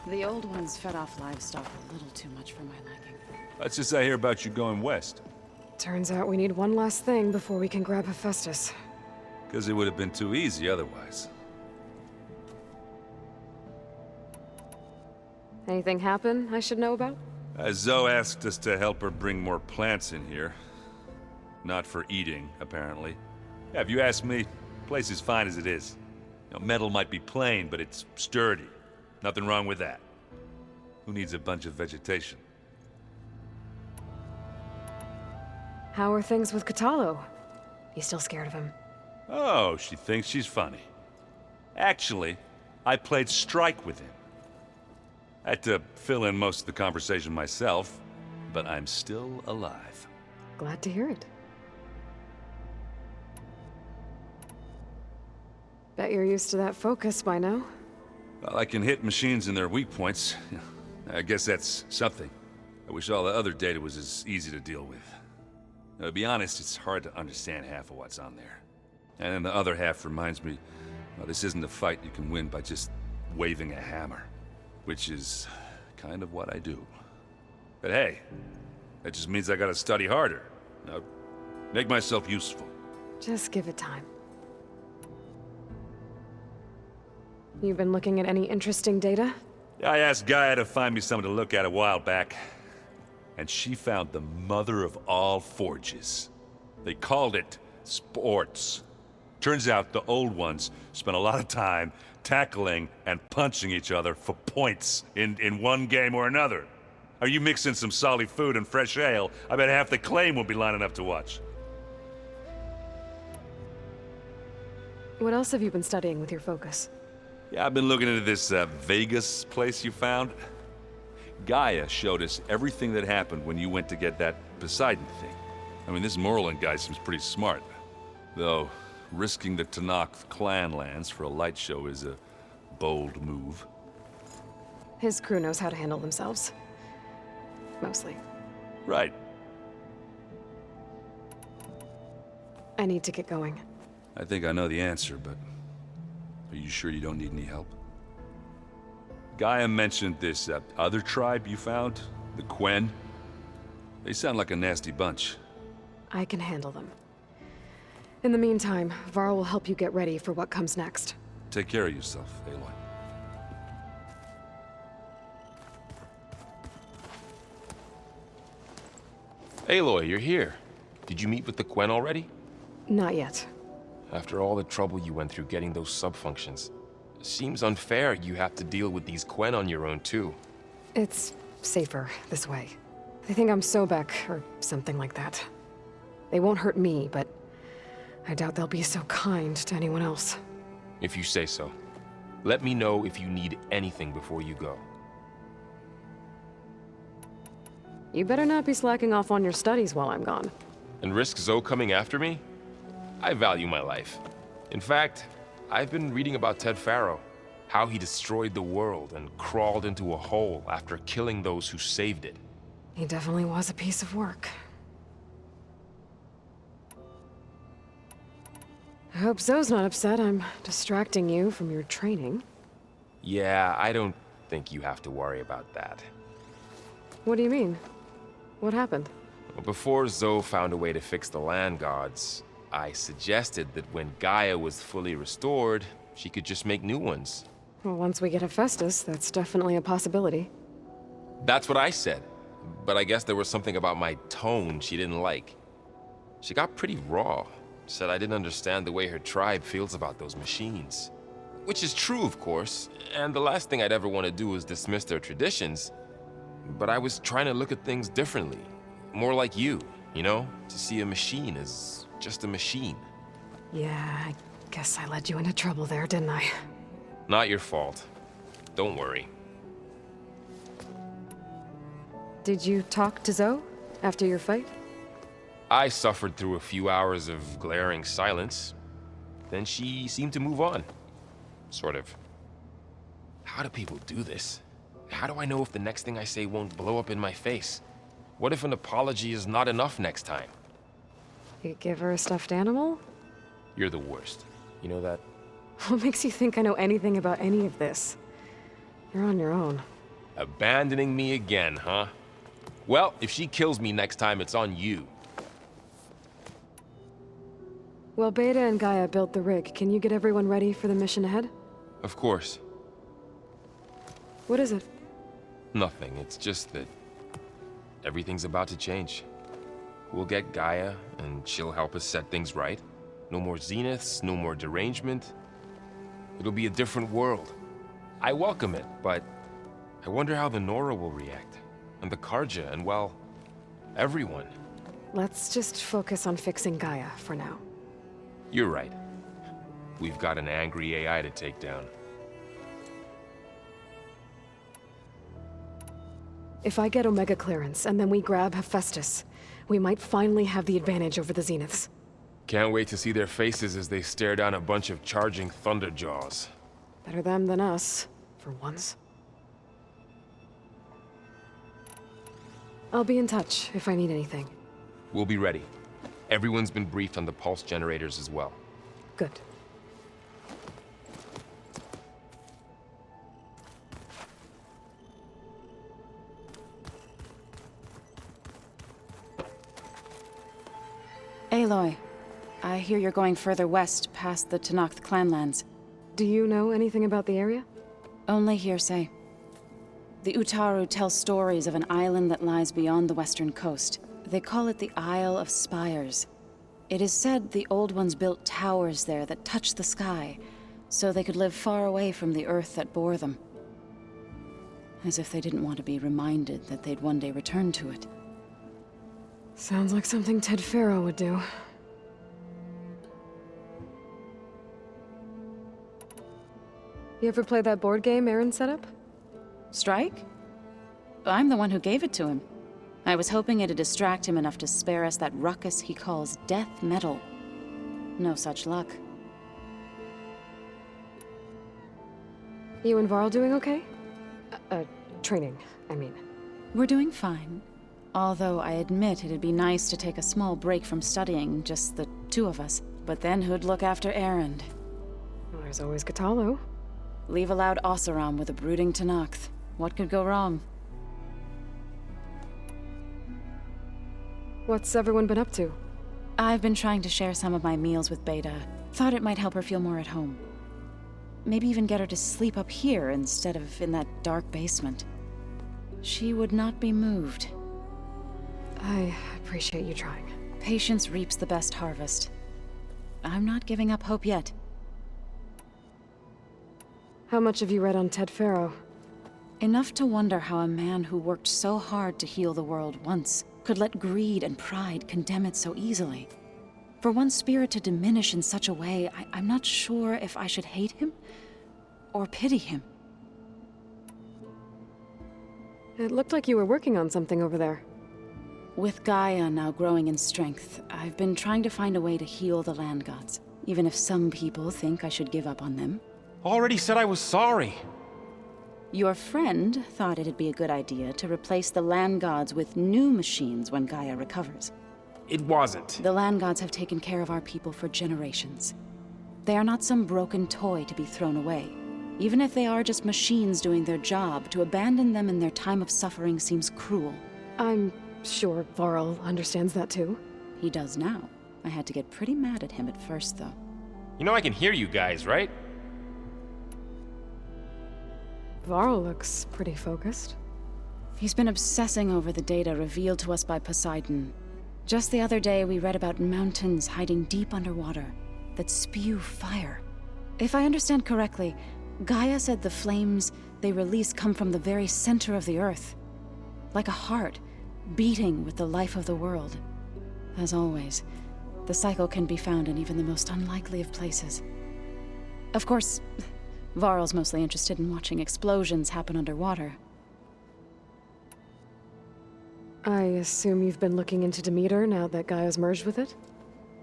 The old ones fed off livestock a little too much for my liking. Let's just I hear about you going west. Turns out we need one last thing before we can grab Hephaestus. Because it would have been too easy otherwise. Anything happen I should know about? Zoe asked us to help her bring more plants in here. Not for eating, apparently. Yeah, if you ask me, the place is fine as it is. You know, metal might be plain, but it's sturdy. Nothing wrong with that. Who needs a bunch of vegetation? How are things with Katalo? You still scared of him? Oh, she thinks she's funny. Actually, I played strike with him. I had to fill in most of the conversation myself, but I'm still alive. Glad to hear it. Bet you're used to that focus by now. Well, I can hit machines in their weak points. I guess that's something. I wish all the other data was as easy to deal with. Now, to be honest, it's hard to understand half of what's on there. And then the other half reminds me, well, this isn't a fight you can win by just waving a hammer. Which is kind of what I do. But hey, that just means I gotta study harder. Now, make myself useful. Just give it time. You've been looking at any interesting data? I asked Gaia to find me something to look at a while back, and she found the mother of all forges. They called it sports. Turns out the old ones spent a lot of time tackling and punching each other for points in one game or another. Are you mixing some solid food and fresh ale? I bet half the claim will be lining up to watch. What else have you been studying with your focus? Yeah, I've been looking into this Vegas place you found. Gaia showed us everything that happened when you went to get that Poseidon thing. I mean, this Morland guy seems pretty smart. Though, risking the Tanakh clan lands for a light show is a bold move. His crew knows how to handle themselves. Mostly. Right. I need to get going. I think I know the answer, but are you sure you don't need any help? Gaia mentioned this other tribe you found, the Quen. They sound like a nasty bunch. I can handle them. In the meantime, Varl will help you get ready for what comes next. Take care of yourself, Aloy. Aloy, you're here. Did you meet with the Quen already? Not yet. After all the trouble you went through getting those sub-functions, seems unfair you have to deal with these Quen on your own too. It's safer this way. They think I'm Sobek, or something like that. They won't hurt me, but I doubt they'll be so kind to anyone else. If you say so. Let me know if you need anything before you go. You better not be slacking off on your studies while I'm gone. And risk Zoe coming after me? I value my life. In fact, I've been reading about Ted Faro. How he destroyed the world and crawled into a hole after killing those who saved it. He definitely was a piece of work. I hope Zoe's not upset I'm distracting you from your training. Yeah, I don't think you have to worry about that. What do you mean? What happened? Well, before Zoe found a way to fix the land gods, I suggested that when Gaia was fully restored, she could just make new ones. Well, once we get Hephaestus, that's definitely a possibility. That's what I said. But I guess there was something about my tone she didn't like. She got pretty raw. Said I didn't understand the way her tribe feels about those machines. Which is true, of course, and the last thing I'd ever want to do is dismiss their traditions. But I was trying to look at things differently. More like you know? To see a machine as just a machine. Yeah, I guess I led you into trouble there, didn't I? Not your fault. Don't worry. Did you talk to Zoe after your fight? I suffered through a few hours of glaring silence. Then she seemed to move on. Sort of. How do people do this? How do I know if the next thing I say won't blow up in my face? What if an apology is not enough next time? You give her a stuffed animal? You're the worst. You know that? What makes you think I know anything about any of this? You're on your own. Abandoning me again, huh? Well, if she kills me next time, it's on you. Well, Beta and Gaia built the rig. Can you get everyone ready for the mission ahead? Of course. What is it? Nothing. It's just that everything's about to change. We'll get Gaia, and she'll help us set things right. No more zeniths, no more derangement. It'll be a different world. I welcome it, but I wonder how the Nora will react. And the Karja, and well, everyone. Let's just focus on fixing Gaia for now. You're right. We've got an angry AI to take down. If I get Omega clearance, and then we grab Hephaestus, we might finally have the advantage over the Zeniths. Can't wait to see their faces as they stare down a bunch of charging Thunderjaws. Better them than us, for once. I'll be in touch if I need anything. We'll be ready. Everyone's been briefed on the pulse generators as well. Good. Aloy, I hear you're going further west past the Tenakth clanlands. Do you know anything about the area? Only hearsay. The Utaru tell stories of an island that lies beyond the western coast. They call it the Isle of Spires. It is said the Old Ones built towers there that touch the sky, so they could live far away from the earth that bore them. As if they didn't want to be reminded that they'd one day return to it. Sounds like something Ted Faro would do. You ever play that board game Aaron set up? Strike? I'm the one who gave it to him. I was hoping it'd distract him enough to spare us that ruckus he calls death metal. No such luck. You and Varl doing okay? Training, I mean. We're doing fine. Although I admit it'd be nice to take a small break from studying, just the two of us. But then who'd look after Erend? Well, there's always Katalo. Leave a loud Oseram with a brooding Tenakth. What could go wrong? What's everyone been up to? I've been trying to share some of my meals with Beta. Thought it might help her feel more at home. Maybe even get her to sleep up here instead of in that dark basement. She would not be moved. I appreciate you trying. Patience reaps the best harvest. I'm not giving up hope yet. How much have you read on Ted Faro? Enough to wonder how a man who worked so hard to heal the world once could let greed and pride condemn it so easily. For one spirit to diminish in such a way, I'm not sure if I should hate him or pity him. It looked like you were working on something over there. With Gaia now growing in strength, I've been trying to find a way to heal the land gods, even if some people think I should give up on them. Already said I was sorry. Your friend thought it'd be a good idea to replace the land gods with new machines when Gaia recovers. It wasn't. The land gods have taken care of our people for generations. They are not some broken toy to be thrown away. Even if they are just machines doing their job, to abandon them in their time of suffering seems cruel. I'm sure Varl understands that too. He does now. I had to get pretty mad at him at first, though. You know I can hear you guys, right? Varl looks pretty focused. He's been obsessing over the data revealed to us by Poseidon. Just the other day, we read about mountains hiding deep underwater that spew fire. If I understand correctly, Gaia said the flames they release come from the very center of the earth. Like a heart, beating with the life of the world. As always, the cycle can be found in even the most unlikely of places. Of course, Varl's mostly interested in watching explosions happen underwater. I assume you've been looking into Demeter now that Gaia's merged with it?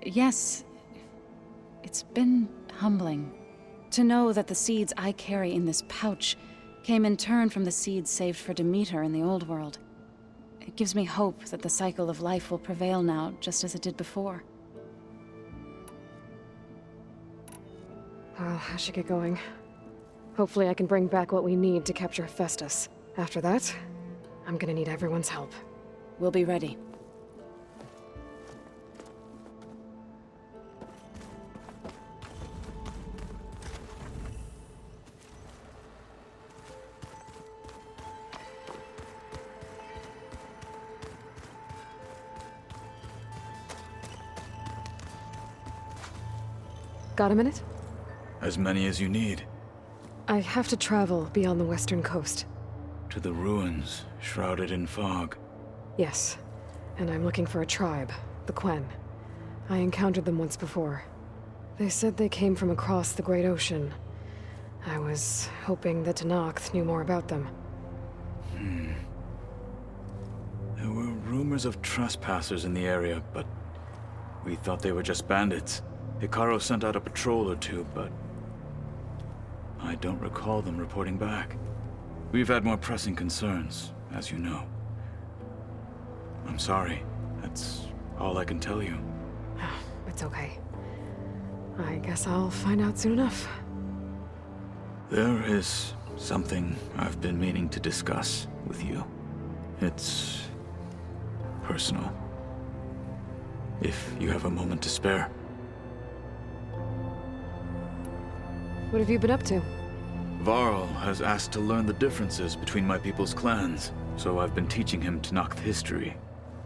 Yes. It's been humbling to know that the seeds I carry in this pouch came in turn from the seeds saved for Demeter in the old world. It gives me hope that the cycle of life will prevail now, just as it did before. Well, I should get going. Hopefully I can bring back what we need to capture Hephaestus. After that, I'm gonna need everyone's help. We'll be ready. Got a minute? As many as you need. I have to travel beyond the western coast. To the ruins, shrouded in fog. Yes, and I'm looking for a tribe, the Quen. I encountered them once before. They said they came from across the Great Ocean. I was hoping that Tenakth knew more about them. There were rumors of trespassers in the area, but we thought they were just bandits. Hikaru sent out a patrol or two, but I don't recall them reporting back. We've had more pressing concerns, as you know. I'm sorry. That's all I can tell you. It's okay. I guess I'll find out soon enough. There is something I've been meaning to discuss with you. It's personal. If you have a moment to spare. What have you been up to? Varl has asked to learn the differences between my people's clans, so I've been teaching him Tenakth history.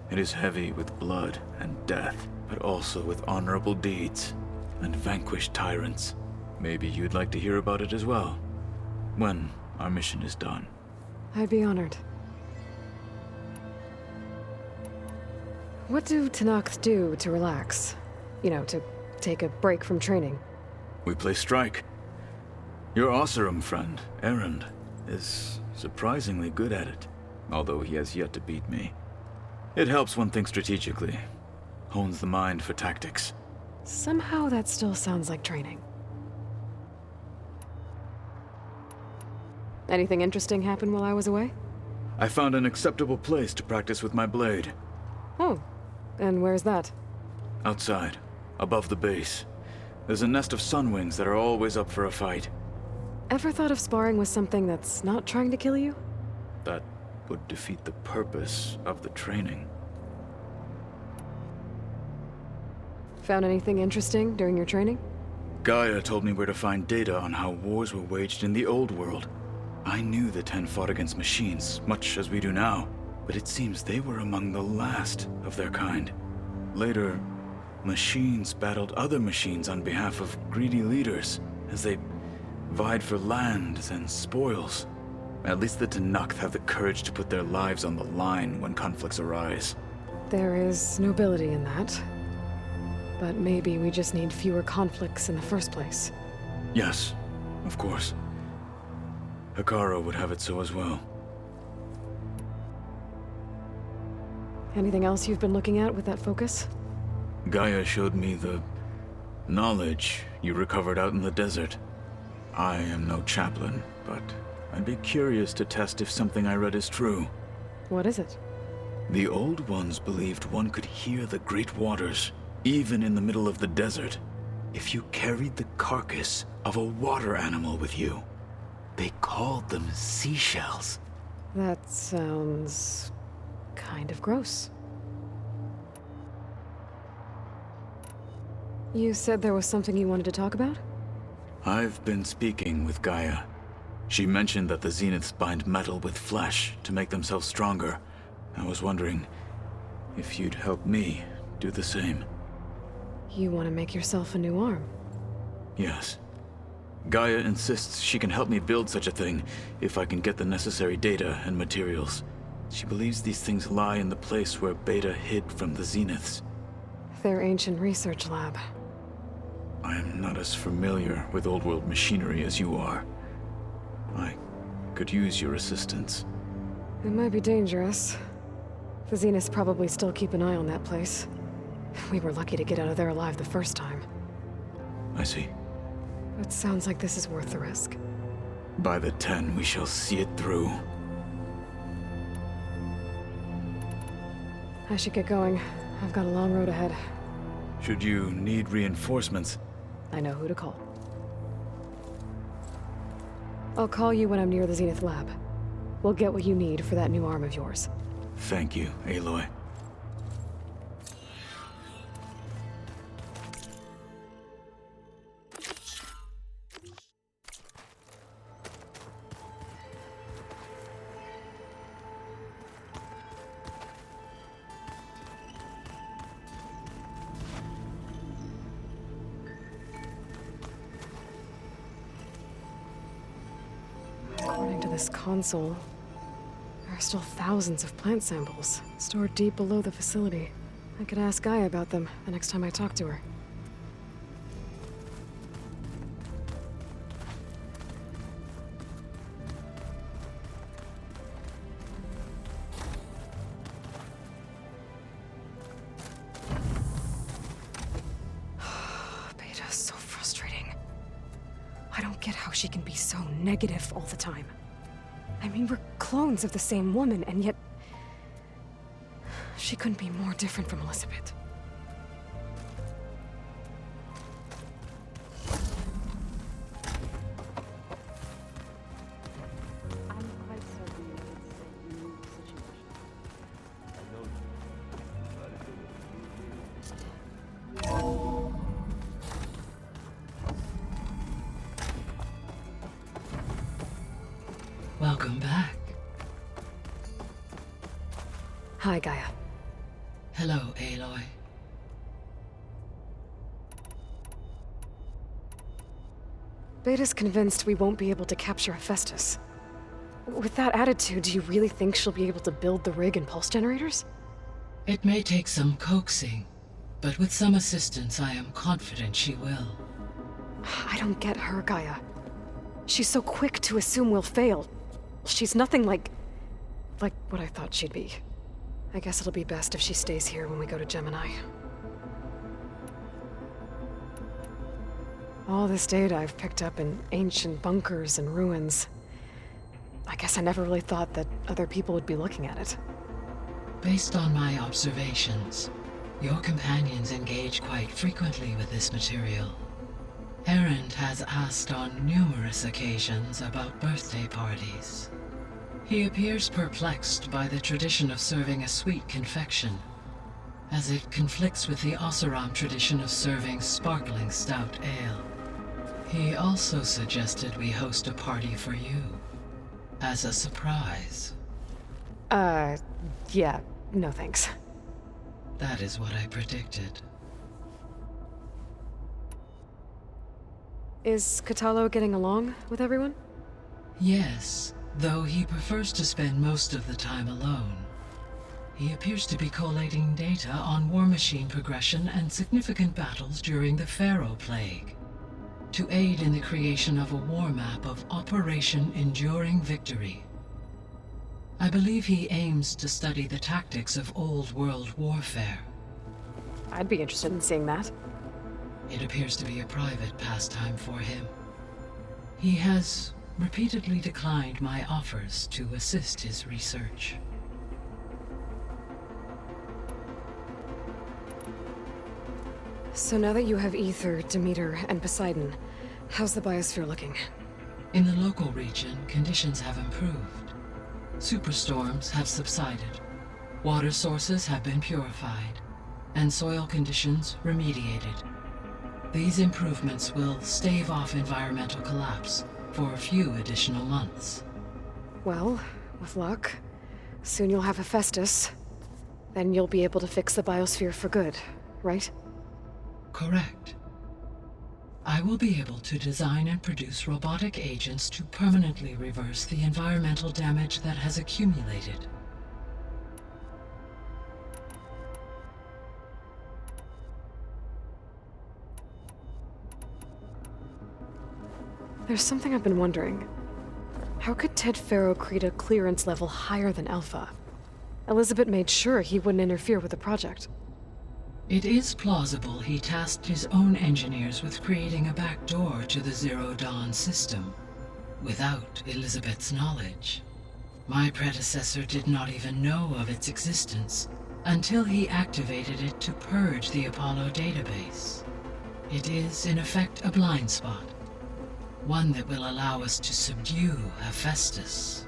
It is heavy with blood and death, but also with honorable deeds and vanquished tyrants. Maybe you'd like to hear about it as well, when our mission is done. I'd be honored. What do Tenakth do to relax? You know, to take a break from training? We play strike. Your Oseram friend, Erend, is surprisingly good at it, although he has yet to beat me. It helps one think strategically, hones the mind for tactics. Somehow that still sounds like training. Anything interesting happen while I was away? I found an acceptable place to practice with my blade. Oh, and where's that? Outside, above the base. There's a nest of sunwings that are always up for a fight. Ever thought of sparring with something that's not trying to kill you? That would defeat the purpose of the training. Found anything interesting during your training? Gaia told me where to find data on how wars were waged in the old world. I knew the Ten fought against machines, much as we do now, but it seems they were among the last of their kind. Later, machines battled other machines on behalf of greedy leaders, as they vied for lands and spoils. At least the Tenakth have the courage to put their lives on the line when conflicts arise. There is nobility in that. But maybe we just need fewer conflicts in the first place. Yes, of course. Hikaru would have it so as well. Anything else you've been looking at with that focus? Gaia showed me the knowledge you recovered out in the desert. I am no chaplain, but I'd be curious to test if something I read is true. What is it? The Old Ones believed one could hear the great waters, even in the middle of the desert, if you carried the carcass of a water animal with you. They called them seashells. That sounds kind of gross. You said there was something you wanted to talk about? I've been speaking with Gaia. She mentioned that the Zeniths bind metal with flesh to make themselves stronger. I was wondering if you'd help me do the same. You want to make yourself a new arm? Yes. Gaia insists she can help me build such a thing if I can get the necessary data and materials. She believes these things lie in the place where Beta hid from the Zeniths. Their ancient research lab. I am not as familiar with old world machinery as you are. I could use your assistance. It might be dangerous. The Zeniths probably still keep an eye on that place. We were lucky to get out of there alive the first time. I see. It sounds like this is worth the risk. By the 10, we shall see it through. I should get going. I've got a long road ahead. Should you need reinforcements, I know who to call. I'll call you when I'm near the Zenith lab. We'll get what you need for that new arm of yours. Thank you, Aloy. According to this console, there are still thousands of plant samples stored deep below the facility. I could ask Gaia about them the next time I talk to her. Beta's so frustrating. I don't get how she can be so negative all the time. I mean, we're clones of the same woman, and yet... she couldn't be more different from Elizabeth. Welcome back. Hi, Gaia. Hello, Aloy. Beta's convinced we won't be able to capture Hephaestus. With that attitude, do you really think she'll be able to build the rig and pulse generators? It may take some coaxing, but with some assistance, I am confident she will. I don't get her, Gaia. She's so quick to assume we'll fail. She's nothing like what I thought she'd be. I guess it'll be best if she stays here when we go to Gemini. All this data I've picked up in ancient bunkers and ruins. I guess I never really thought that other people would be looking at it. Based on my observations, your companions engage quite frequently with this material. Erend has asked on numerous occasions about birthday parties. He appears perplexed by the tradition of serving a sweet confection, as it conflicts with the Oseram tradition of serving sparkling stout ale. He also suggested we host a party for you, as a surprise. Yeah, no thanks. That is what I predicted. Is Katalo getting along with everyone? Yes, though he prefers to spend most of the time alone. He appears to be collating data on war machine progression and significant battles during the Pharaoh Plague, to aid in the creation of a war map of Operation Enduring Victory. I believe he aims to study the tactics of Old World warfare. I'd be interested in seeing that. It appears to be a private pastime for him. He has repeatedly declined my offers to assist his research. So now that you have Ether, Demeter, and Poseidon, how's the biosphere looking? In the local region, conditions have improved. Superstorms have subsided, water sources have been purified, and soil conditions remediated. These improvements will stave off environmental collapse for a few additional months. Well, with luck, soon you'll have Hephaestus. Then you'll be able to fix the biosphere for good, right? Correct. I will be able to design and produce robotic agents to permanently reverse the environmental damage that has accumulated. There's something I've been wondering. How could Ted Faro create a clearance level higher than Alpha? Elizabeth made sure he wouldn't interfere with the project. It is plausible he tasked his own engineers with creating a backdoor to the Zero Dawn system, without Elizabeth's knowledge. My predecessor did not even know of its existence until he activated it to purge the Apollo database. It is, in effect, a blind spot. One that will allow us to subdue Hephaestus.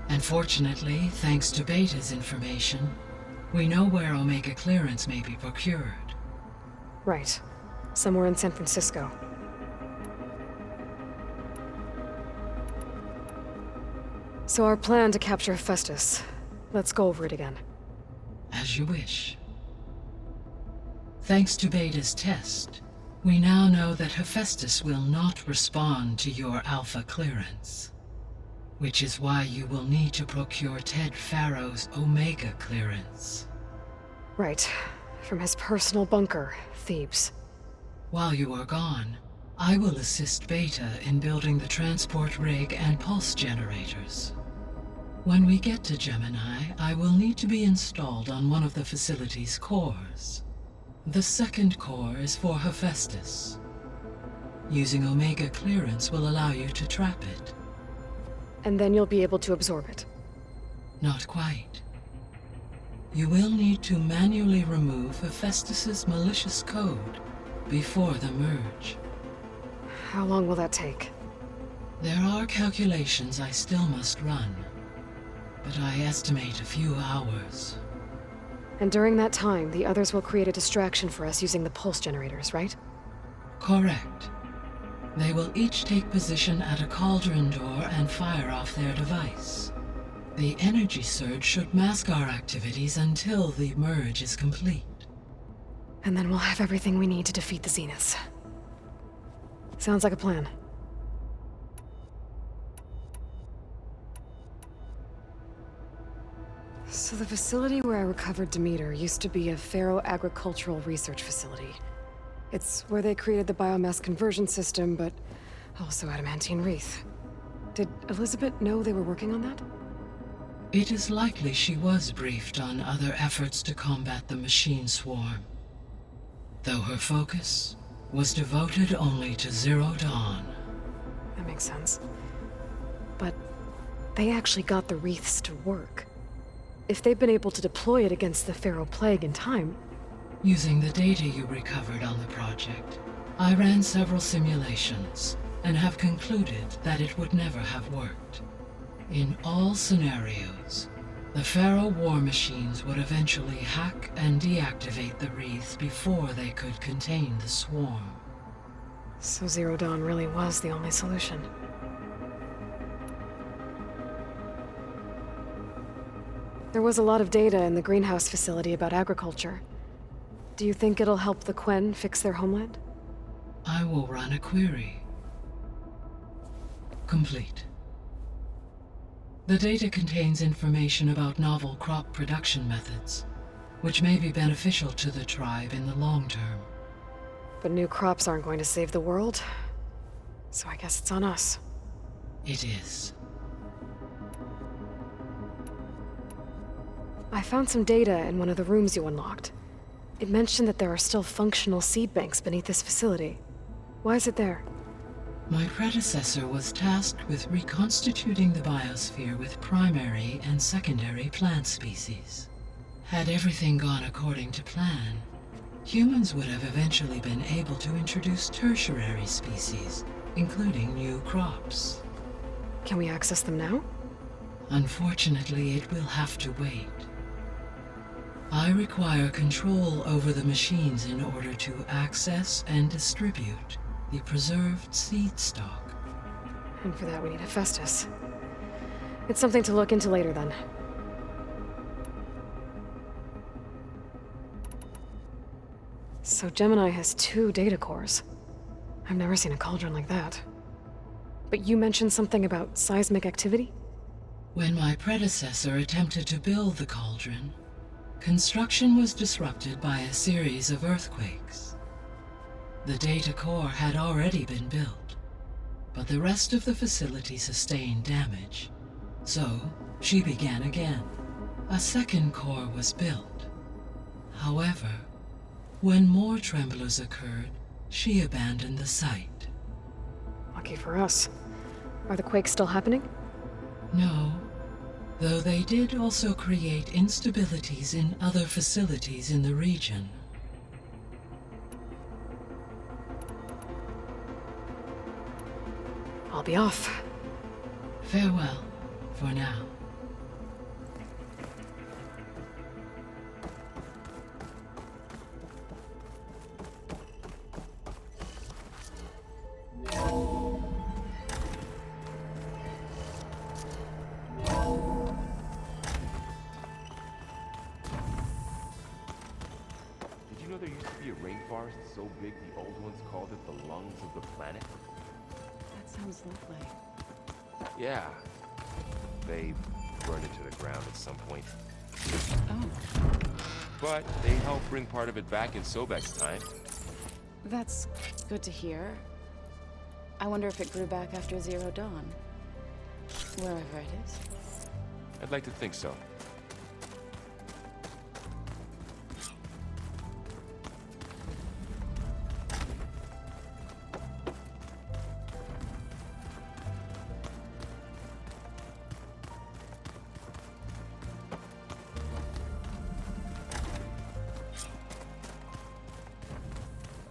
And fortunately, thanks to Beta's information, we know where Omega clearance may be procured. Right. Somewhere in San Francisco. So our plan to capture Hephaestus. Let's go over it again. As you wish. Thanks to Beta's test, we now know that Hephaestus will not respond to your Alpha clearance. Which is why you will need to procure Ted Farrow's Omega clearance. Right. From his personal bunker, Thebes. While you are gone, I will assist Beta in building the transport rig and pulse generators. When we get to Gemini, I will need to be installed on one of the facility's cores. The second core is for Hephaestus. Using Omega clearance will allow you to trap it. And then you'll be able to absorb it. Not quite. You will need to manually remove Hephaestus's malicious code before the merge. How long will that take? There are calculations I still must run, but I estimate a few hours. And during that time, the others will create a distraction for us using the pulse generators, right? Correct. They will each take position at a cauldron door and fire off their device. The energy surge should mask our activities until the merge is complete. And then we'll have everything we need to defeat the Zeniths. Sounds like a plan. So the facility where I recovered Demeter used to be a Pharaoh agricultural research facility. It's where they created the biomass conversion system, but also adamantine wreath. Did Elizabeth know they were working on that? It is likely she was briefed on other efforts to combat the machine swarm, though her focus was devoted only to Zero Dawn. That makes sense. But they actually got the wreaths to work. If they've been able to deploy it against the Pharaoh Plague in time... Using the data you recovered on the project, I ran several simulations and have concluded that it would never have worked. In all scenarios, the Pharaoh war machines would eventually hack and deactivate the wreaths before they could contain the swarm. So Zero Dawn really was the only solution. There was a lot of data in the greenhouse facility about agriculture. Do you think it'll help the Quen fix their homeland? I will run a query. Complete. The data contains information about novel crop production methods, which may be beneficial to the tribe in the long term. But new crops aren't going to save the world, so I guess it's on us. It is. I found some data in one of the rooms you unlocked. It mentioned that there are still functional seed banks beneath this facility. Why is it there? My predecessor was tasked with reconstituting the biosphere with primary and secondary plant species. Had everything gone according to plan, humans would have eventually been able to introduce tertiary species, including new crops. Can we access them now? Unfortunately, it will have to wait. I require control over the machines in order to access and distribute the preserved seed stock. And for that we need Hephaestus. It's something to look into later then. So Gemini has 2 data cores. I've never seen a cauldron like that. But you mentioned something about seismic activity? When my predecessor attempted to build the cauldron, construction was disrupted by a series of earthquakes. The data core had already been built, but the rest of the facility sustained damage. So, she began again. A second core was built. However, when more tremblers occurred, she abandoned the site. Lucky for us. Are the quakes still happening? No, though they did also create instabilities in other facilities in the region. I'll be off. Farewell, for now. rainforest so big the old ones called it the lungs of the planet? That sounds lovely. Yeah. They burned it to the ground at some point. Oh, But they helped bring part of it back in Sobek's time. that's good to hear. I wonder if it grew back after Zero Dawn. Wherever it is. I'd like to think so.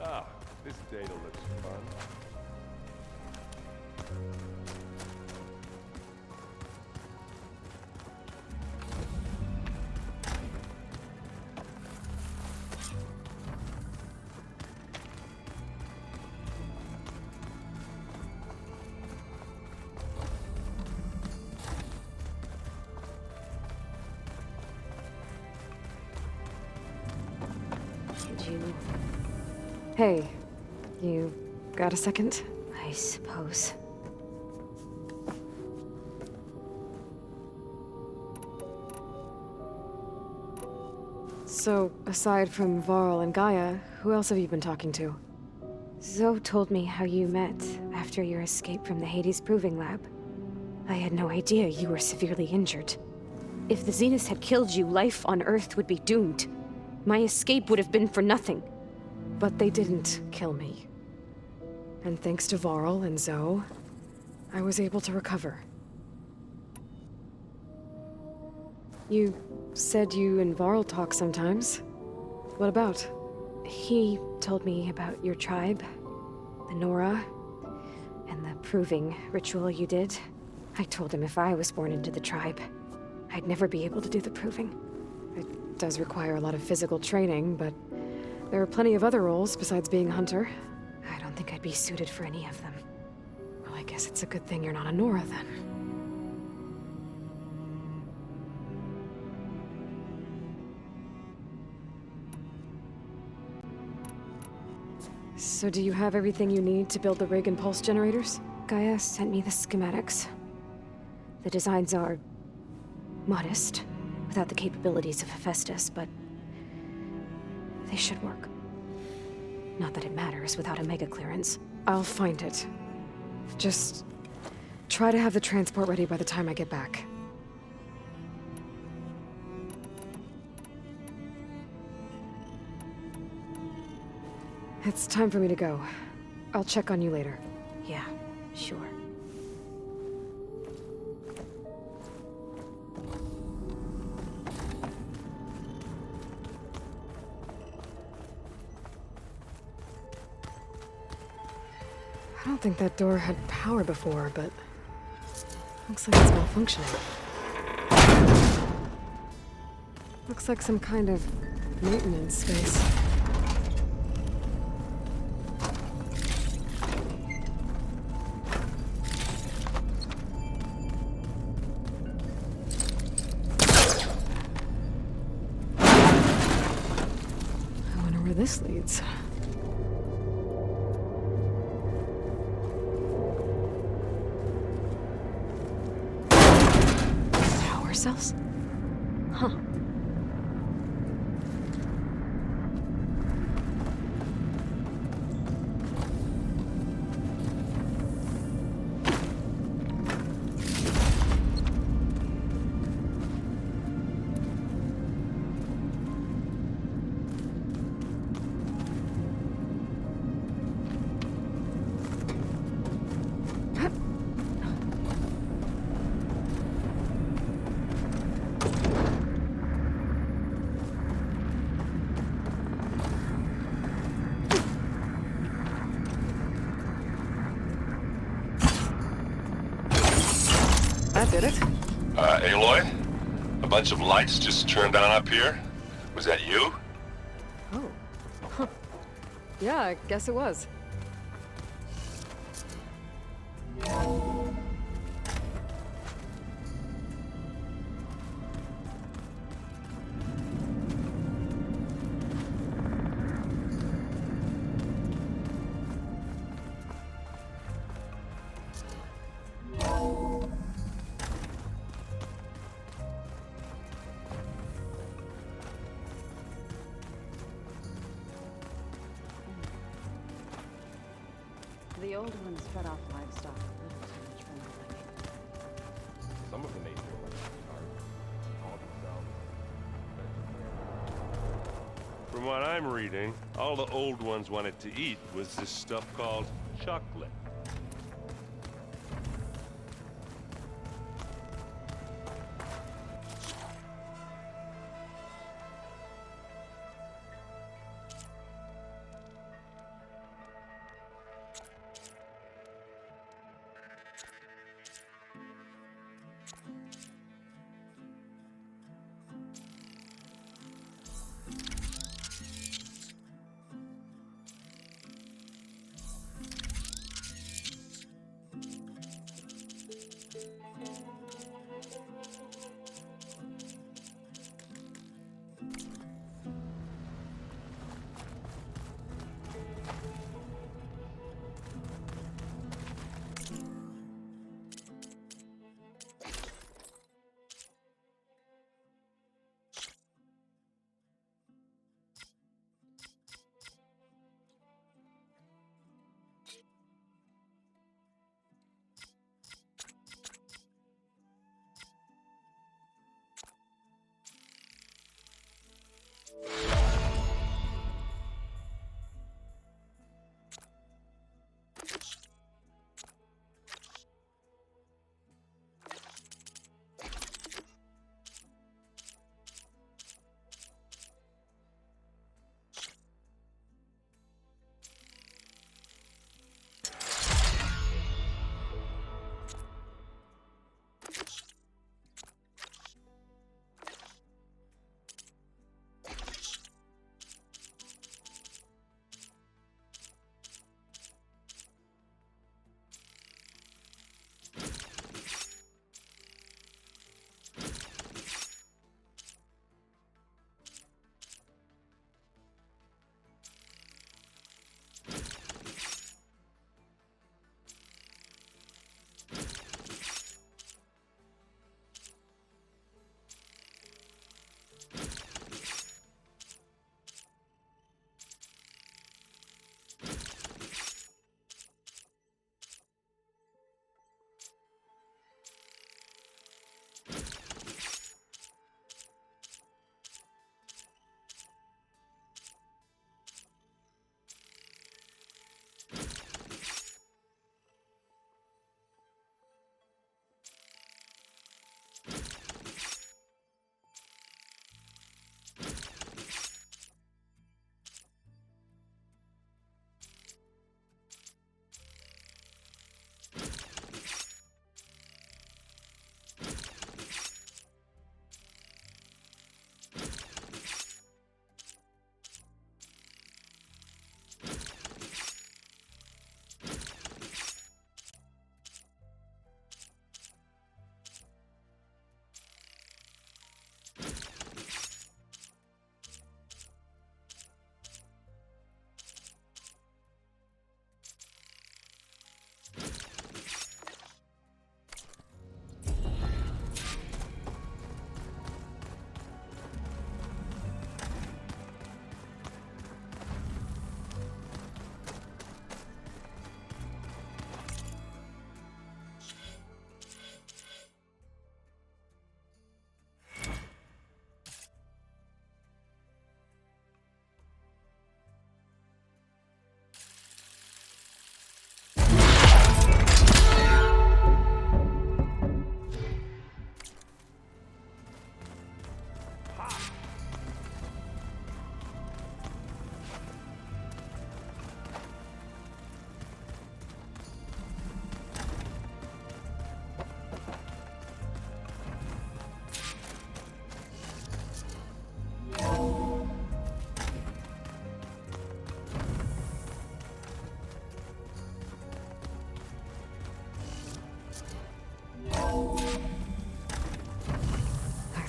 Ah, this data looks fun. Did you... Hey, you got a second? I suppose. So, aside from Varl and Gaia, who else have you been talking to? Zoe told me how you met after your escape from the Hades Proving Lab. I had no idea you were severely injured. If the Zeniths had killed you, life on Earth would be doomed. My escape would have been for nothing. But they didn't kill me. And thanks to Varl and Zoe, I was able to recover. You said you and Varl talk sometimes. What about? He told me about your tribe, the Nora, and the proving ritual you did. I told him if I was born into the tribe, I'd never be able to do the proving. It does require a lot of physical training, but there are plenty of other roles besides being a hunter. I don't think I'd be suited for any of them. Well, I guess it's a good thing you're not a Nora then. So do you have everything you need to build the rig and pulse generators? Gaia sent me the schematics. The designs are modest, without the capabilities of Hephaestus, but they should work. Not that it matters without a mega clearance. I'll find it. Just try to have the transport ready by the time I get back. It's time for me to go. I'll check on you later. Yeah, sure. I don't think that door had power before, but looks like it's malfunctioning. Looks like some kind of maintenance space. I wonder where this leads. Power cells? Huh. That did it. Aloy? A bunch of lights just turned on up here? Was that you? Oh. Huh. Yeah, I guess it was. The old ones fed off livestock a little too much for my liking. Some of them ate real life, called themselves vegetarian. From what I'm reading, all the old ones wanted to eat was this stuff called chocolate.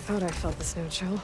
Thought I felt the snow chill.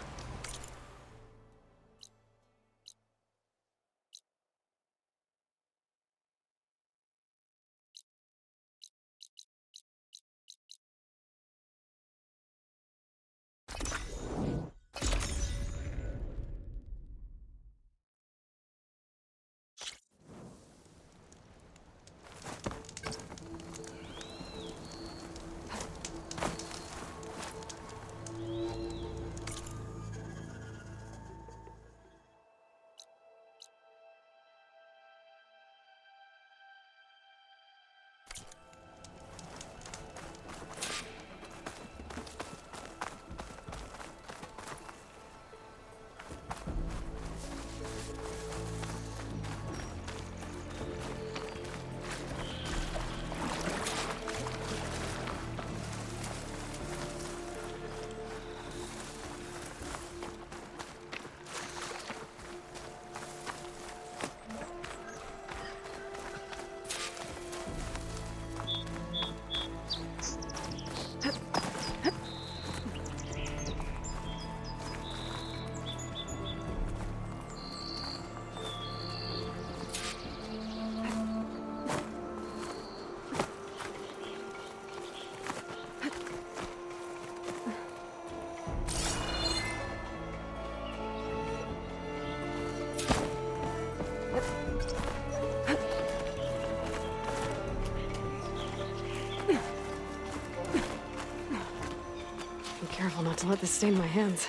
Careful not to let this stain my hands.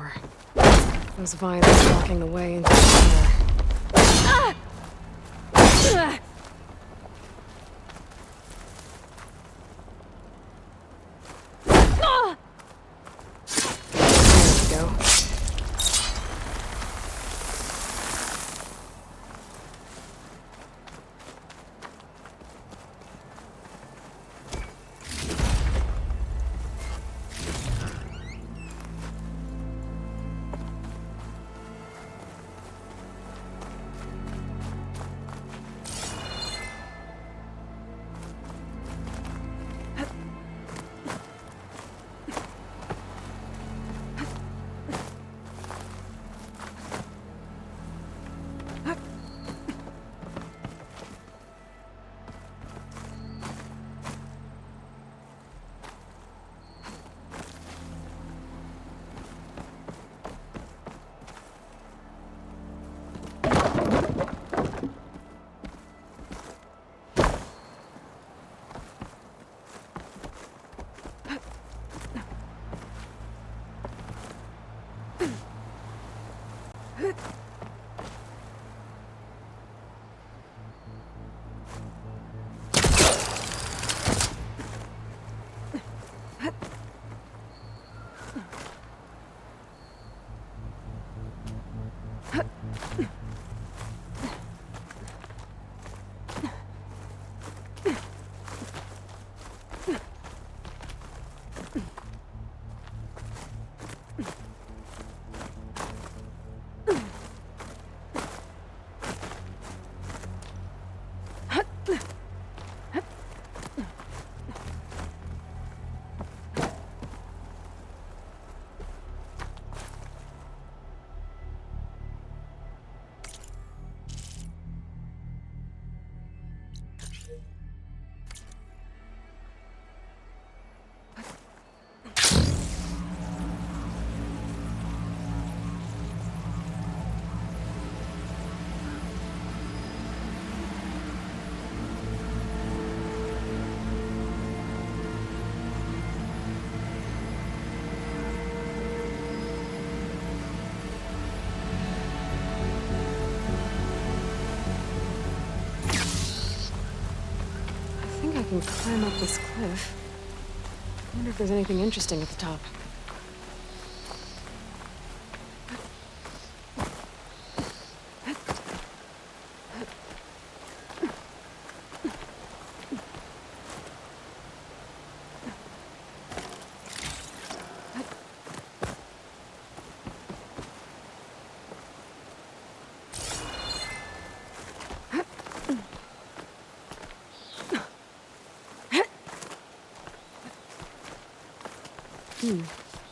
door. Those vines blocking the way into the fire. There we go. I can climb up this cliff. I wonder if there's anything interesting at the top.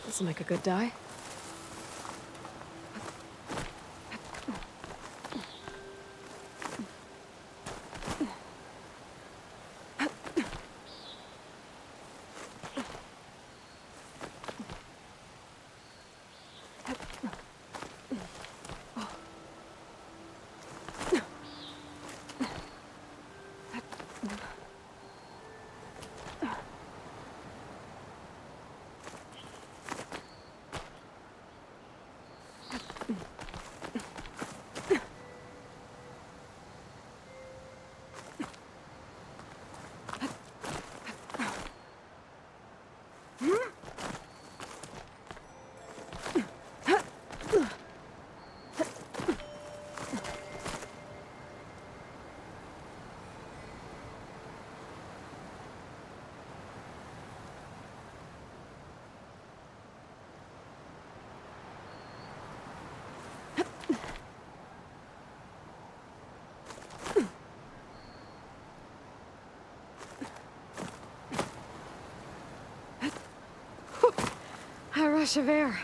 This'll make a good die. A rush of air.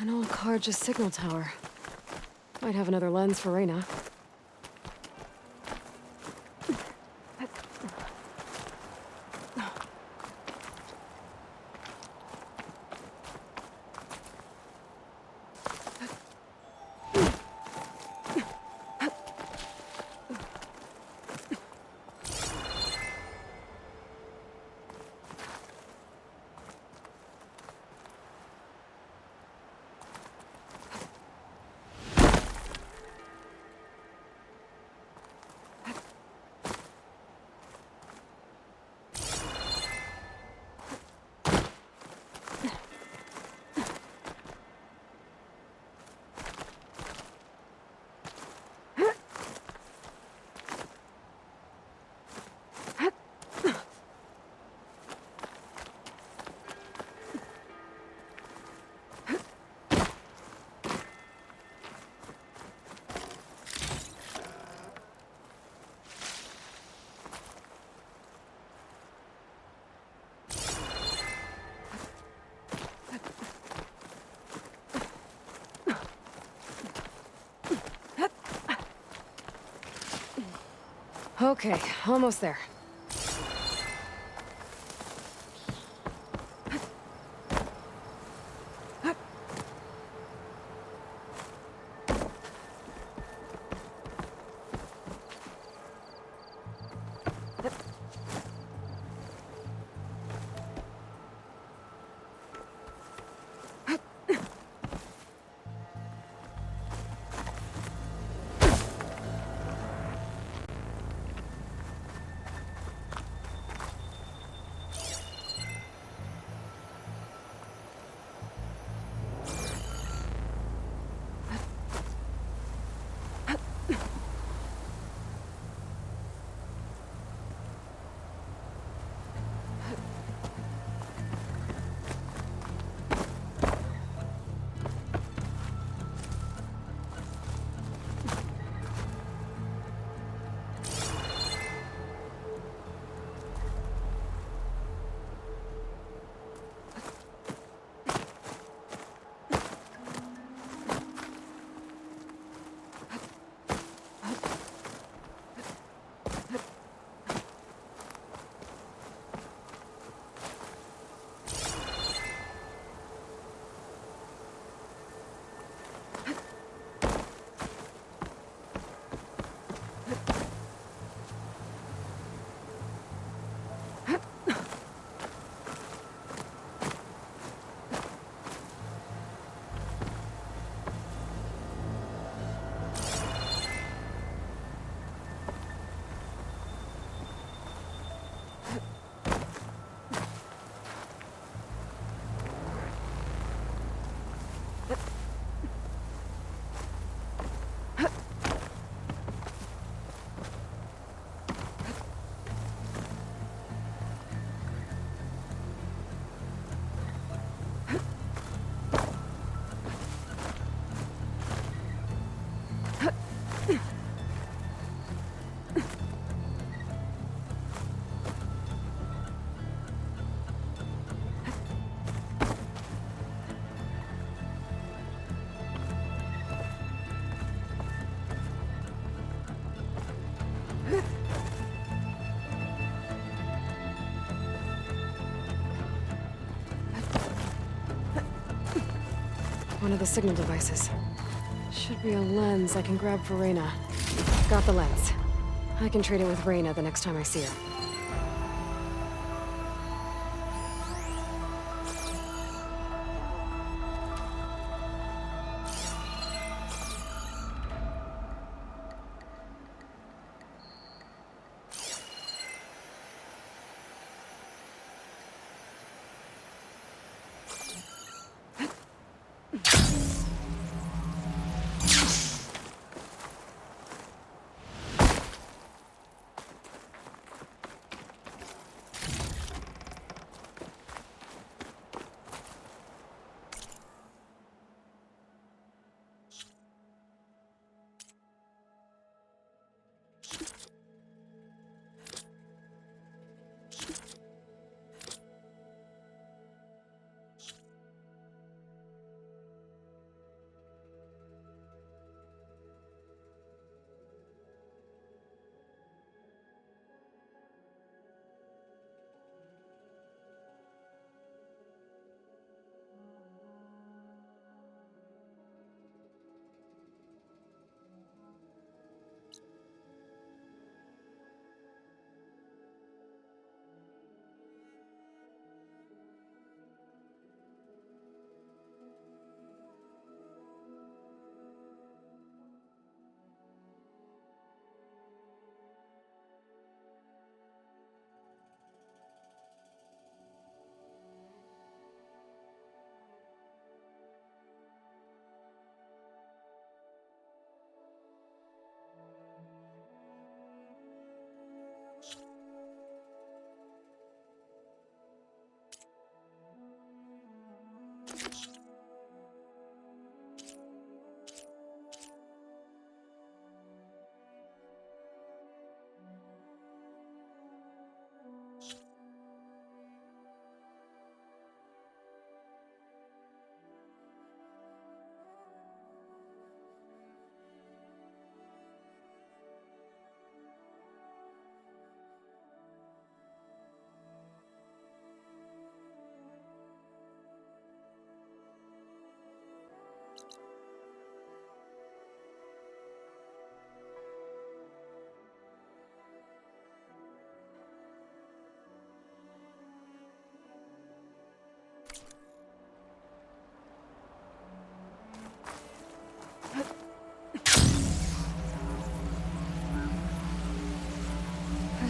An old Carja signal tower. Might have another lens for Reyna. Okay, almost there. One of the signal devices. Should be a lens I can grab for Reyna. Got the lens. I can trade it with Reyna the next time I see her.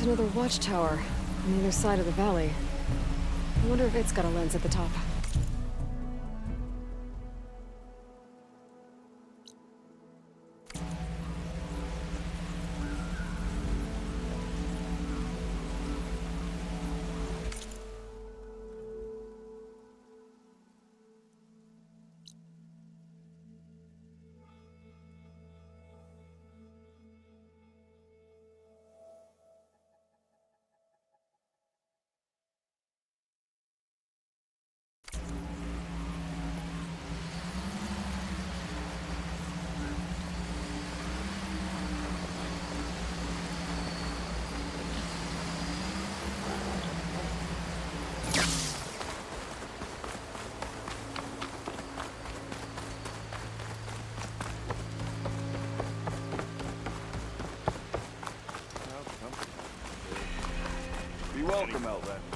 another watchtower on the other side of the valley. I wonder if it's got a lens at the top. Be welcome, Outlander.